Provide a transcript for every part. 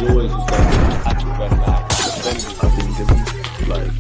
always just going to defend that. I think like.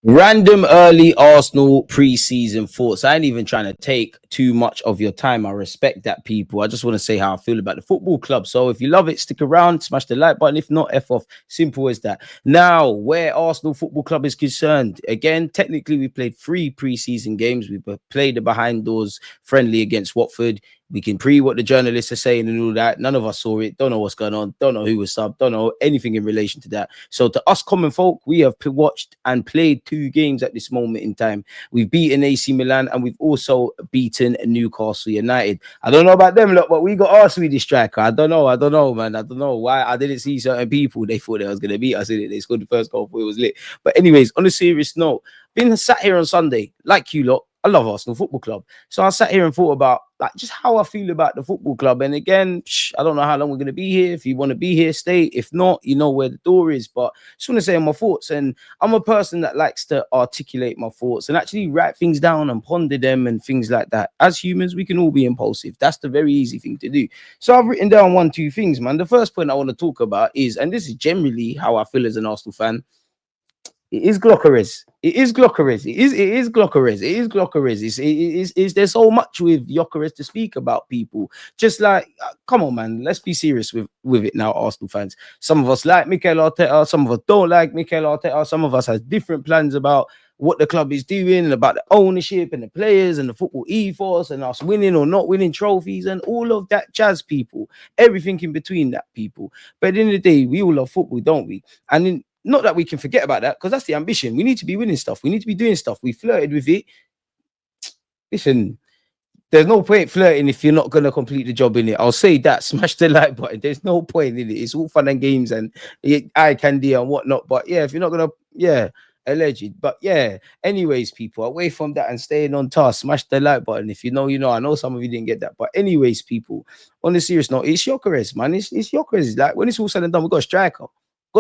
Random early Arsenal pre-season thoughts. I ain't even trying to take too much of your time. I respect that, people. I just want to say how I feel about the football club. So if you love it, stick around, smash the like button. If not, F off. Simple as that. Now, where Arsenal Football Club is concerned, again, technically we played 3 pre-season games. We played the behind doors friendly against Watford. We can pre what the journalists are saying and all that. None of us saw it. Don't know what's going on. Don't know who was subbed. Don't know anything in relation to that. So to us common folk, we have watched and played 2 games at this moment in time. We've beaten AC Milan and we've also beaten Newcastle United. I don't know about them, look, but we got our Swedish striker. I don't know, man. I don't know why I didn't see certain people. They thought they was going to beat us. They scored the first goal before it was lit. But anyways, on a serious note, being sat here on Sunday, like you lot, I love Arsenal Football Club. So I sat here and thought about like just how I feel about the football club. And again, I don't know how long we're going to be here. If you want to be here, stay. If not, you know where the door is. But I just want to say my thoughts. And I'm a person that likes to articulate my thoughts and actually write things down and ponder them and things like that. As humans, we can all be impulsive. That's the very easy thing to do. So I've written down 1-2 things, man. The first point I want to talk about is, and this is generally how I feel as an Arsenal fan, it is Gyökeres. It is Gyökeres. It is Gyökeres. It is Gyökeres. There's so much with Gyökeres to speak about, people. Just like, come on, man. Let's be serious with it now, Arsenal fans. Some of us like Mikel Arteta. Some of us don't like Mikel Arteta. Some of us have different plans about what the club is doing and about the ownership and the players and the football ethos and us winning or not winning trophies and all of that jazz, people. Everything in between that, people. But at the end of the day, we all love football, don't we? And not that we can forget about that, because that's the ambition. We need to be winning stuff. We need to be doing stuff. We flirted with it. Listen, there's no point flirting if you're not going to complete the job in it. I'll say that. Smash the like button. There's no point in it. It's all fun and games and eye candy and whatnot. But yeah, if you're not going to, alleged. But yeah, anyways, people, away from that and staying on task, smash the like button. If you know, you know. I know some of you didn't get that. But anyways, people, on a serious note, it's Gyökeres, man. It's Gyökeres. Like, when it's all said and done, we got a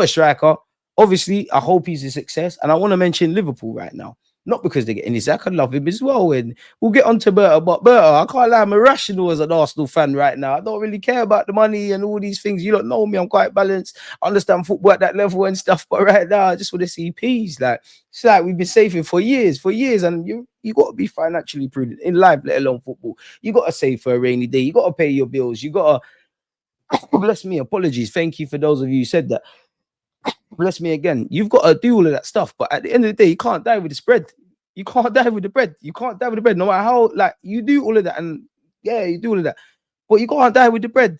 striker. Obviously, I hope he's a success. And I want to mention Liverpool right now. Not because they're getting his, I can love him as well. And we'll get on to Berta. But Berta, I can't lie, I'm irrational as an Arsenal fan right now. I don't really care about the money and all these things. You don't know me, I'm quite balanced. I understand football at that level and stuff. But right now, I just want to see peace. Like, it's like we've been saving for years. And you got to be financially prudent in life, let alone football. You got to save for a rainy day. You got to pay your bills. You got to, bless me, apologies. Thank you for those of you who said that. Bless me again. You've got to do all of that stuff, but at the end of the day, you can't die with the spread. You can't die with the bread. You can't die with the bread, no matter how, like, you do all of that, and yeah, you do all of that, but you can't die with the bread.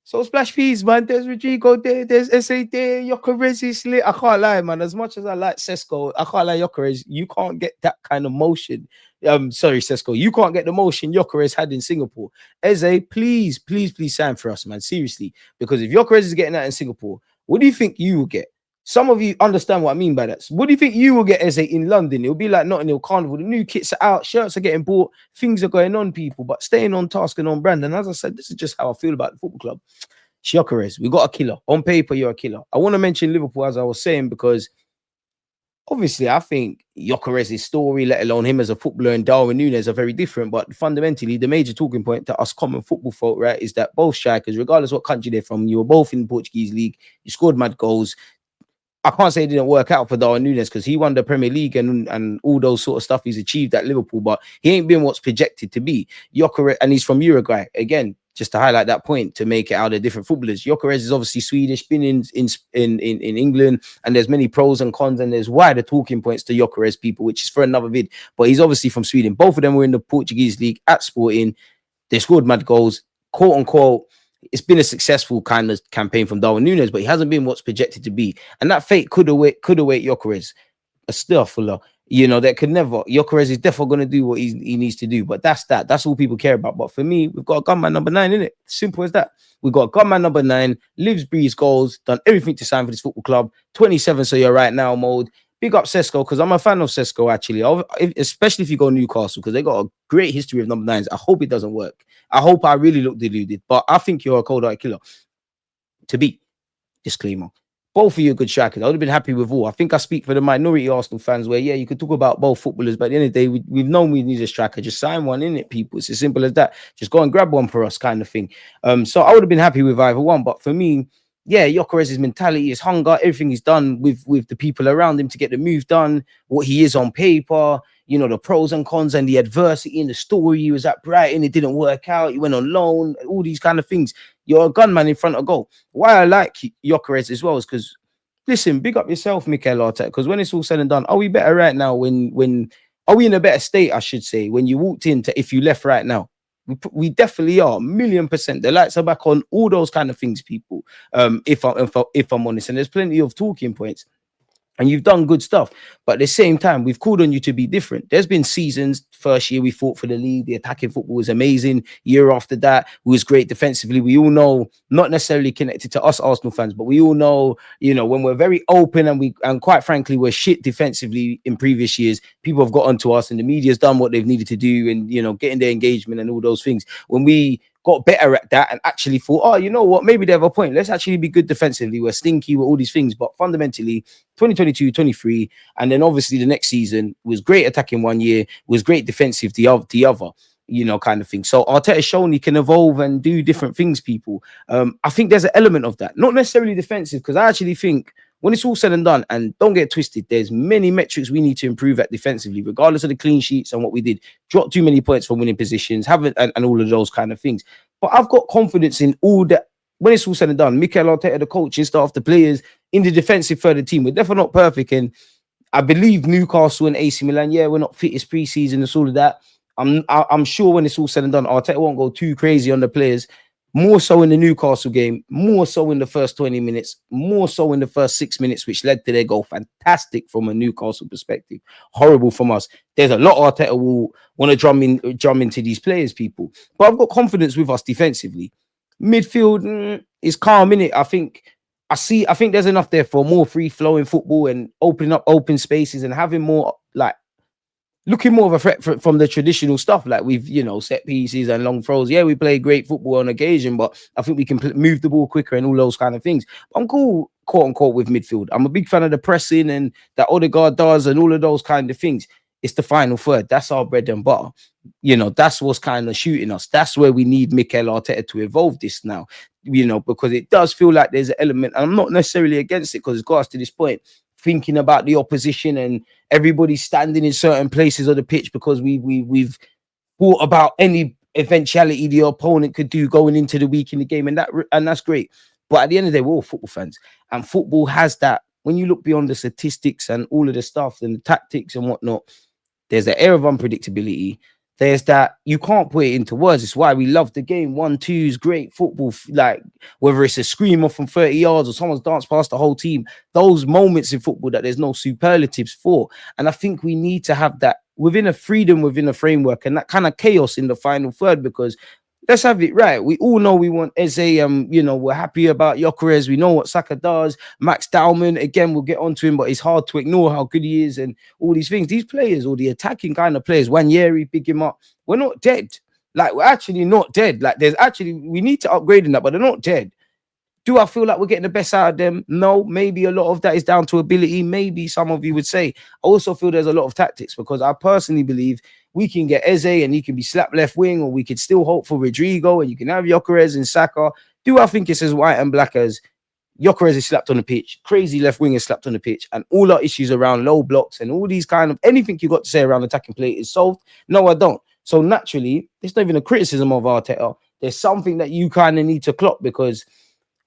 So splash peas, man. There's Rodrigo there. There's SA there. Gyökeres is lit. I can't lie, man. As much as I like Sesko, I can't lie. Gyökeres, you can't get that kind of motion. Sorry, Sesko, you can't get the motion Gyökeres had in Singapore. Eze, please sign for us, man. Seriously, because if Gyökeres is getting that in Singapore, what do you think you will get? Some of you understand what I mean by that. What do you think you will get as in London? It'll be like Notting Hill Carnival. The new kits are out, shirts are getting bought, things are going on, people, but staying on task and on brand. And as I said, this is just how I feel about the football club. Gyökeres, we got a killer. On paper, you're a killer. I want to mention Liverpool, as I was saying, because obviously I think Gyökeres' story, let alone him as a footballer, and Darwin Núñez are very different. But fundamentally, the major talking point to us common football folk, right, is that both strikers, regardless what country they're from, you were both in the Portuguese league, you scored mad goals. I can't say it didn't work out for Darwin Núñez because he won the Premier League and all those sort of stuff he's achieved at Liverpool, but he ain't been what's projected to be. Gyökeres, and he's from Uruguay. Again, just to highlight that point, to make it out of different footballers. Gyökeres is obviously Swedish, been in England, and there's many pros and cons, and there's wider talking points to Gyökeres, people, which is for another vid. But he's obviously from Sweden. Both of them were in the Portuguese league at Sporting. They scored mad goals, quote unquote. It's been a successful kind of campaign from Darwin Núñez, but he hasn't been what's projected to be. And that fate could await Gyökeres. A still fuller. You know, that could never. Gyökeres is definitely going to do what he needs to do. But that's that. That's all people care about. But for me, we've got a gunman number 9, innit? Simple as that. We've got a gunman number 9, lives, breathes, goals, done everything to sign for this football club. 27, so you're right now mode. Big up Sesko, because I'm a fan of Sesko, actually. Especially if you go Newcastle, because they got a great history of number 9s. I hope it doesn't work. I hope I really look deluded. But I think you're a cold-hearted killer. To be. Disclaimer. both of you are good strikers. I would have been happy with all. I think I speak for the minority Arsenal fans where, yeah, you could talk about both footballers, but at the end of the day, we've known we need a striker. Just sign one, in it, people. It's as simple as that. Just go and grab one for us, kind of thing. So I would have been happy with either one. But for me, yeah, Gyökeres' mentality, his hunger, everything he's done with the people around him to get the move done, what he is on paper, you know, the pros and cons and the adversity in the story. He was at Brighton, it didn't work out. He went on loan, all these kind of things. You're a gunman in front of goal. Why I like Gyökeres as well is because, listen, big up yourself, Mikel Arteta, because when it's all said and done, are we better right now when are we in a better state, I should say, when you walked into if you left right now? We definitely are, 1,000,000%. The lights are back on, all those kind of things, people. If I'm honest, and there's plenty of talking points. And you've done good stuff, but at the same time, we've called on you to be different. There's been seasons. First year we fought for the league. The attacking football was amazing. Year after that, we was great defensively. We all know, not necessarily connected to us Arsenal fans, but we all know, you know, when we're very open and quite frankly, we're shit defensively in previous years. People have got onto us, and the media's done what they've needed to do, and you know, getting their engagement and all those things. When we got better at that and actually thought, oh, you know what, maybe they have a point. Let's actually be good defensively. We're stinky with all these things, but fundamentally, 2022, 23, and then obviously the next season was great attacking one year, was great defensive the other, you know, kind of thing. So Arteta's shown he can evolve and do different things, people. I think there's an element of that, not necessarily defensive, because I actually think when it's all said and done, and don't get twisted, there's many metrics we need to improve at defensively, regardless of the clean sheets and what we did. Drop too many points from winning positions, and all of those kind of things. But I've got confidence in all that. When it's all said and done, Mikel Arteta, the coaches, staff, the players, in the defensive third of the team, we're definitely not perfect. And I believe Newcastle and AC Milan, yeah, we're not fittest preseason and all of that. I'm sure when it's all said and done, Arteta won't go too crazy on the players. More so in the Newcastle game, more so in the first 20 minutes, more so in the first 6 minutes, which led to their goal. Fantastic from a Newcastle perspective. Horrible from us. There's a lot Arteta will want to drum into these players, people. But I've got confidence with us defensively. Midfield is calm, innit? I think there's enough there for more free-flowing football and opening up open spaces and having more, like, looking more of a threat from the traditional stuff, like we've, you know, set pieces and long throws. Yeah, we play great football on occasion, but I think we can move the ball quicker and all those kind of things. But I'm cool, quote unquote, with midfield. I'm a big fan of the pressing and that Odegaard does and all of those kind of things. It's the final third. That's our bread and butter. You know, that's what's kind of shooting us. That's where we need Mikel Arteta to evolve this now, you know, because it does feel like there's an element, and I'm not necessarily against it because it's got us to this point, thinking about the opposition and everybody standing in certain places of the pitch because we've thought about any eventuality the opponent could do going into the week in the game, and that's great. But at the end of the day, we're all football fans, and football has that. When you look beyond the statistics and all of the stuff and the tactics and whatnot, there's the air of unpredictability. There's that, you can't put it into words. It's why we love the game. 1-2's great football, like whether it's a screamer from 30 yards or someone's danced past the whole team. Those moments in football that there's no superlatives for. And I think we need to have that within a freedom, within a framework, and that kind of chaos in the final third, because let's have it right. We all know we want Eze. You know, we're happy about Gyökeres. We know what Saka does. Max Dowman, again, we'll get onto him, but it's hard to ignore how good he is and all these things. These players, or the attacking kind of players, Wanyeri, pick him up. We're not dead. Like, we're actually not dead. Like, we need to upgrade in that, but they're not dead. Do I feel like we're getting the best out of them? No, maybe a lot of that is down to ability. Maybe some of you would say. I also feel there's a lot of tactics, because I personally believe we can get Eze and he can be slapped left wing, or we could still hope for Rodrigo and you can have Gyökeres and Saka. Do I think it's as white and black as Gyökeres is slapped on the pitch, crazy left wing is slapped on the pitch, and all our issues around low blocks and all these kind of anything you got to say around attacking play is solved? No, I don't. So naturally, it's not even a criticism of Arteta. There's something that you kind of need to clock, because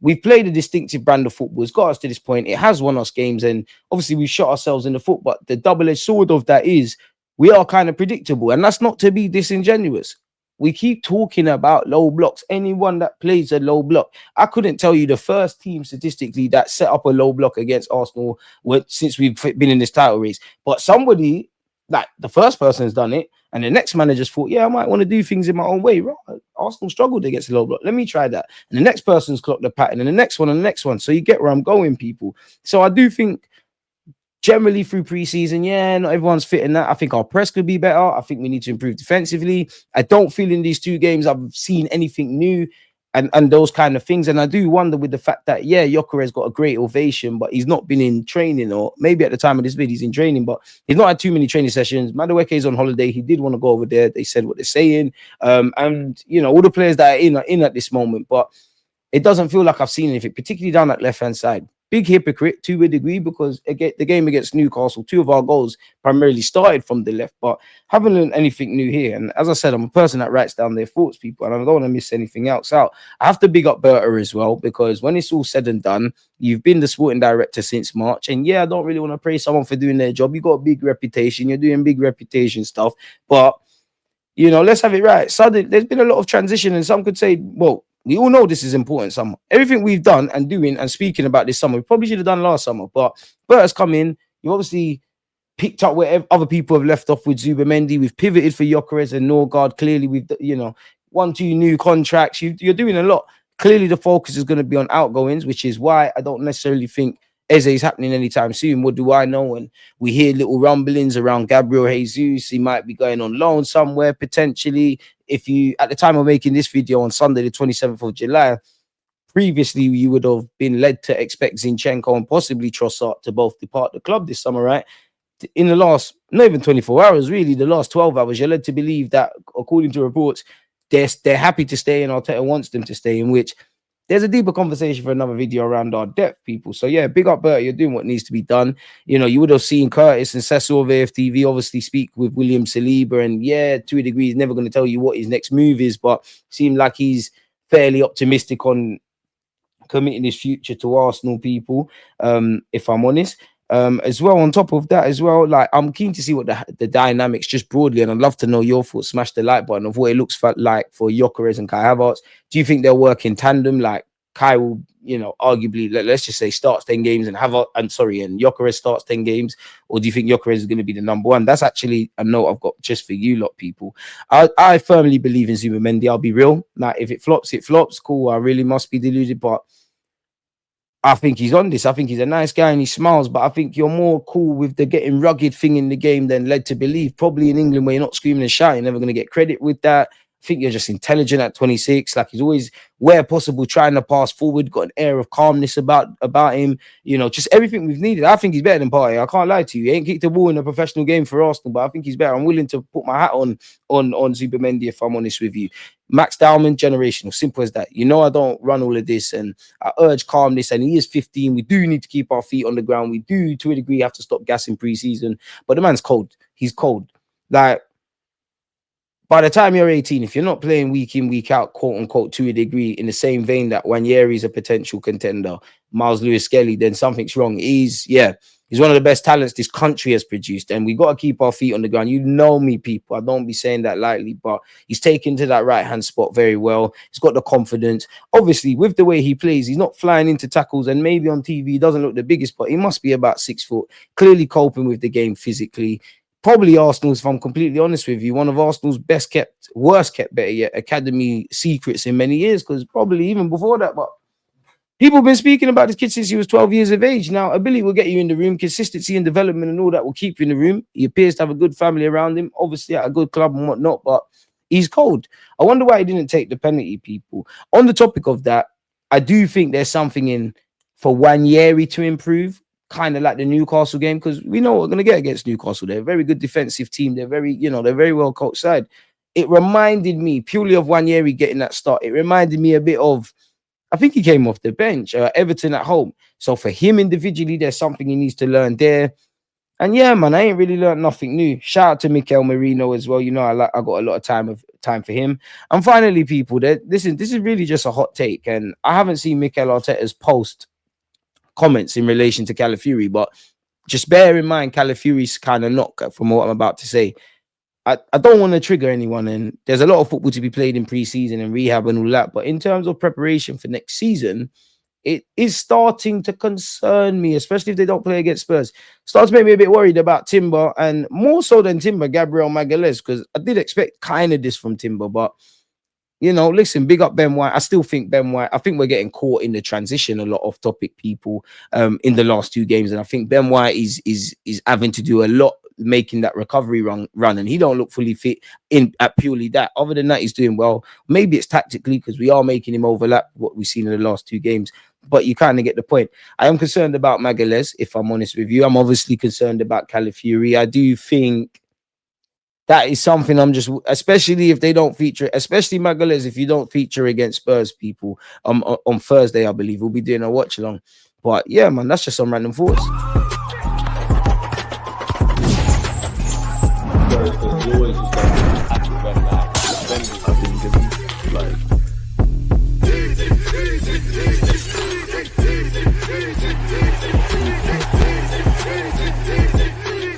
we've played a distinctive brand of football. It's got us to this point. It has won us games, and obviously we've shot ourselves in the foot. But the double-edged sword of that is we are kind of predictable, and that's not to be disingenuous. We keep talking about low blocks. Anyone that plays a low block, I couldn't tell you the first team statistically that set up a low block against Arsenal since we've been in this title race. But somebody, like the first person's done it, and the next manager's thought, yeah, I might want to do things in my own way. Right? Arsenal struggled against the low block. Let me try that. And the next person's clocked the pattern, and the next one, and the next one. So you get where I'm going, people. So I do think generally through preseason, yeah, not everyone's fitting that. I think our press could be better. I think we need to improve defensively. I don't feel in these two games I've seen anything new. and those kind of things. And I do wonder with the fact that, yeah, Gyökeres got a great ovation, but he's not been in training, or maybe at the time of this video he's in training, but he's not had too many training sessions. Madueke is on holiday. He did want to go over there. They said what they're saying. And, you know, all the players that are in at this moment, but it doesn't feel like I've seen anything, particularly down that left-hand side. Big hypocrite to a degree, because again, the game against Newcastle, 2 of our goals primarily started from the left, but haven't learned anything new here. And as I said, I'm a person that writes down their thoughts, people, and I don't want to miss anything else out. I have to big up Berta as well, because when it's all said and done, you've been the sporting director since March. And yeah, I don't really want to praise someone for doing their job. You got a big reputation. You're doing big reputation stuff, but you know, let's have it right. Suddenly, there's been a lot of transition, and some could say, well, we all know this is important summer. Everything we've done and doing and speaking about this summer, we probably should have done last summer. But Bert has come in. You obviously picked up where other people have left off with Zubimendi. We've pivoted for Gyökeres and Norgard. Clearly, we've, you know, 1-2 new contracts. You're doing a lot. Clearly, the focus is going to be on outgoings, which is why I don't necessarily think Eze is happening anytime soon. What do I know? And we hear little rumblings around Gabriel Jesus. He might be going on loan somewhere potentially. If you, at the time of making this video on Sunday, the 27th of July, previously you would have been led to expect Zinchenko and possibly Trossard to both depart the club this summer, right? In the last, not even 24 hours, really, the last 12 hours, you're led to believe that, according to reports, they're happy to stay and Arteta wants them to stay, in which there's a deeper conversation for another video around our depth, people. So yeah, big up Bert. You're doing what needs to be done. You know, you would have seen Curtis and Cecil of AFTV obviously speak with William Saliba, and yeah, to a degree, he's never going to tell you what his next move is, but seemed like he's fairly optimistic on committing his future to Arsenal, people, if I'm honest. As well, on top of that as well, like, I'm keen to see what the dynamics just broadly, and I'd love to know your thoughts. Smash the like button of what it looks like for Gyökeres and Kai Havertz. Do you think they'll work in tandem? Like, Kai will, you know, arguably, let's just say, starts 10 games and and Gyökeres starts 10 games, or do you think Gyökeres is going to be the number one? That's actually a note I've got just for you lot, people. I firmly believe in Zubimendi. I'll be real. Like, if it flops, it flops. Cool. I really must be deluded, but I think he's on this. I think he's a nice guy and he smiles, but I think you're more cool with the getting rugged thing in the game than led to believe. Probably in England, where you're not screaming and shouting, you're never going to get credit with that. I think you're just intelligent at 26. Like, he's always, where possible, trying to pass forward, got an air of calmness about him. You know, just everything we've needed. I think he's better than Partey. I can't lie to you. He ain't kicked a ball in a professional game for Arsenal, but I think he's better. I'm willing to put my hat on Zubimendi, if I'm honest with you. Max Dowman, generational, simple as that. You know, I don't run all of this, and I urge calmness. And he is 15. We do need to keep our feet on the ground. We do, to a degree, have to stop gassing pre-season. But the man's cold. He's cold. Like, by the time you're 18, if you're not playing week in, week out, quote unquote, to a degree, in the same vein that Wanyeri is a potential contender, Miles Lewis-Skelly, then something's wrong. He's one of the best talents this country has produced, and we got to keep our feet on the ground. You know me, people. I don't be saying that lightly, but he's taken to that right-hand spot very well. He's got the confidence. Obviously, with the way he plays, he's not flying into tackles, and maybe on TV he doesn't look the biggest, but he must be about 6 foot, clearly coping with the game physically. Probably Arsenal's, if I'm completely honest with you, one of Arsenal's best kept, worst kept, better yet, academy secrets in many years, because probably even before that, but people have been speaking about this kid since he was 12 years of age. Now, ability will get you in the room. Consistency and development and all that will keep you in the room. He appears to have a good family around him, obviously at a good club and whatnot, but he's cold. I wonder why he didn't take the penalty, people. On the topic of that, I do think there's something in for Wanyeri to improve, kind of like the Newcastle game, because we know what we're going to get against Newcastle. They're a very good defensive team. They're very, they're very well coached side. It reminded me purely of Wanyeri getting that start. It reminded me a bit of, I think he came off the bench, Everton at home. So for him individually, there's something he needs to learn there. And yeah, man, I ain't really learned nothing new. Shout out to Mikel Merino as well. You know, I got a lot of time for him. And finally, people, this is really just a hot take. And I haven't seen Mikel Arteta's post comments in relation to Calafiori, but just bear in mind Calafiori's kind of knock from what I'm about to say. I don't want to trigger anyone, and there's a lot of football to be played in pre-season and rehab and all that, but in terms of preparation for next season, it is starting to concern me, especially if they don't play against Spurs. Starts to make me a bit worried about Timber, and more so than Timber, Gabriel Magalhaes, because I did expect kind of this from Timber, but listen, big up Ben White. I still think Ben White, I think we're getting caught in the transition, a lot of topic, people, in the last 2 games. And I think Ben White is having to do a lot making that recovery run, and he don't look fully fit in at purely that. Other than that, he's doing well. Maybe it's tactically because we are making him overlap what we've seen in the last 2 games. But you kind of get the point. I am concerned about Magalhaes, if I'm honest with you. I'm obviously concerned about Calafiori. I do think that is something I'm just, especially if they don't feature, especially Magalhaes, if you don't feature against Spurs people on Thursday, I believe we'll be doing a watch along. But yeah, man, that's just some random thoughts. Always just like, I think